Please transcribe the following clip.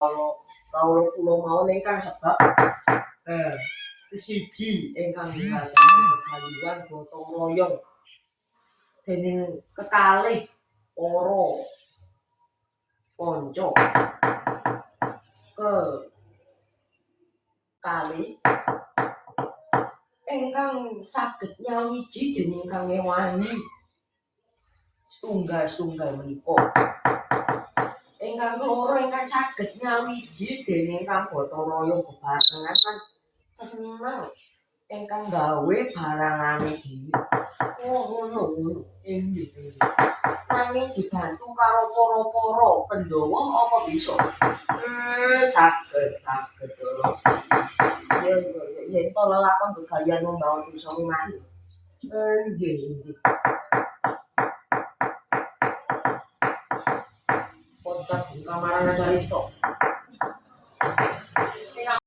kawula kula mawon ingkang sebab siji ingkang ninggalake kegayuhan gotong royong dening kekalih para kanca kekalih ingkang saged nyawiji dening ingkang ngewangi setunggal-setunggal menika. Ingkang loro ingkang saged nyawiji dening ingkang gotong royong bebarengan lan seneng ingkang gawe barangane dhewe. Ngono inggih. Nanging dibantu karo para Pandhawa apa bisa? Saged. Yen to lelakon begayan membawa dosa mani. Nggih. Kocak kamarana carita.